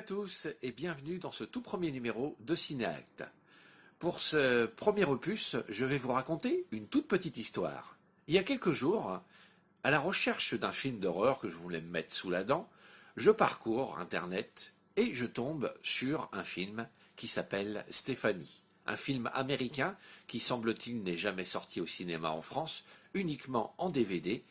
à tous et bienvenue dans ce tout premier numéro de Cinéacte. Pour ce premier opus, je vais vous raconter une toute petite histoire. Il y a quelques jours, à la recherche d'un film d'horreur que je voulais me mettre sous la dent, je parcours Internet et je tombe sur un film qui s'appelle Stéphanie. Un film américain qui, semble-t-il, n'est jamais sorti au cinéma en France, uniquement en DVD,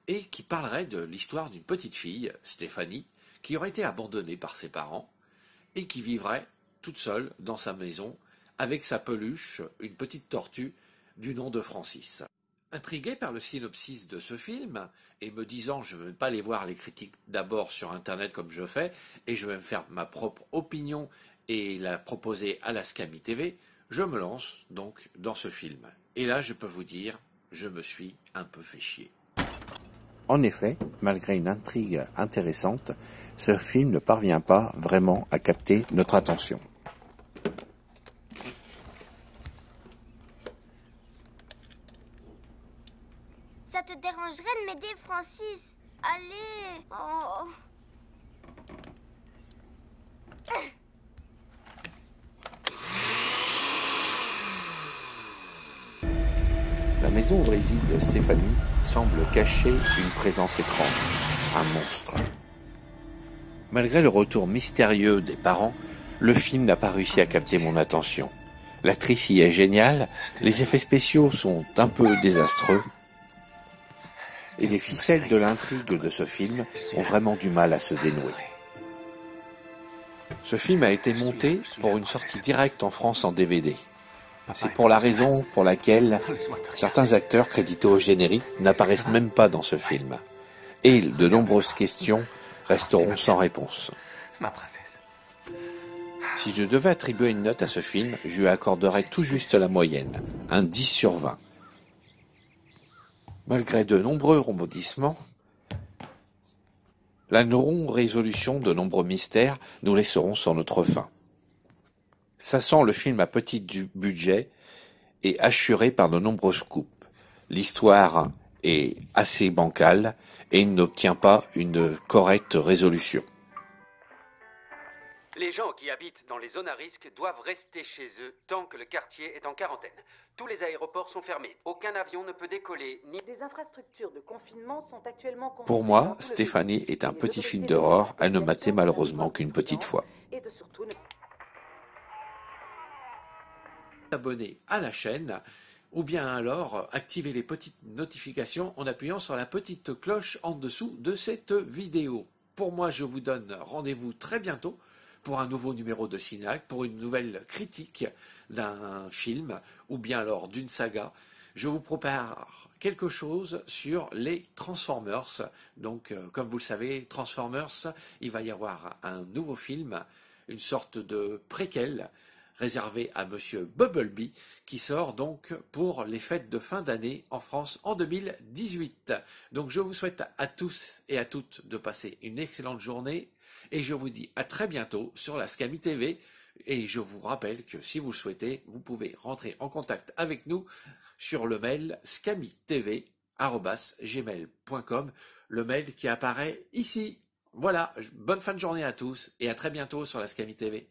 et qui parlerait de l'histoire d'une petite fille, Stéphanie, qui aurait été abandonnée par ses parents et qui vivrait toute seule dans sa maison avec sa peluche, une petite tortue du nom de Francis. Intrigué par le synopsis de ce film et me disant je ne vais pas aller voir les critiques d'abord sur internet comme je fais et je vais me faire ma propre opinion et la proposer à la Scami TV, je me lance donc dans ce film. Et là je peux vous dire, je me suis un peu fait chier. En effet, malgré une intrigue intéressante, ce film ne parvient pas vraiment à capter notre attention. Ça te dérangerait de m'aider, Francis? Allez. Oh. La maison où réside Stéphanie semble cacher une présence étrange, un monstre. Malgré le retour mystérieux des parents, le film n'a pas réussi à capter mon attention. L'actrice y est géniale, les effets spéciaux sont un peu désastreux, et les ficelles de l'intrigue de ce film ont vraiment du mal à se dénouer. Ce film a été monté pour une sortie directe en France en DVD. C'est pour la raison pour laquelle certains acteurs crédités au générique n'apparaissent même pas dans ce film. Et de nombreuses questions resteront sans réponse. Si je devais attribuer une note à ce film, je lui accorderais tout juste la moyenne, un 10 sur 20. Malgré de nombreux rebondissements, la non-résolution de nombreux mystères nous laisseront sur notre faim. Ça sent le film à petit budget et assuré par de nombreuses coupes. L'histoire est assez bancale et n'obtient pas une correcte résolution. Les gens qui habitent dans les zones à risque doivent rester chez eux tant que le quartier est en quarantaine. Tous les aéroports sont fermés. Aucun avion ne peut décoller, ni des infrastructures de confinement sont actuellement construites. Pour moi, Stéphanie est un petit film d'horreur à ne mater malheureusement qu'une petite fois. Abonner à la chaîne ou bien alors activer les petites notifications en appuyant sur la petite cloche en dessous de cette vidéo. Pour moi, je vous donne rendez-vous très bientôt pour un nouveau numéro de Cinéacte, pour une nouvelle critique d'un film ou bien alors d'une saga. Je vous prépare quelque chose sur les Transformers. Donc, comme vous le savez, Transformers, il va y avoir un nouveau film, une sorte de préquel réservé à Monsieur Bumblebee, qui sort donc pour les fêtes de fin d'année en France en 2018. Donc je vous souhaite à tous et à toutes de passer une excellente journée, et je vous dis à très bientôt sur la Scami TV, et je vous rappelle que si vous le souhaitez, vous pouvez rentrer en contact avec nous sur le mail scamitv@gmail.com, le mail qui apparaît ici. Voilà, bonne fin de journée à tous, et à très bientôt sur la Scami TV.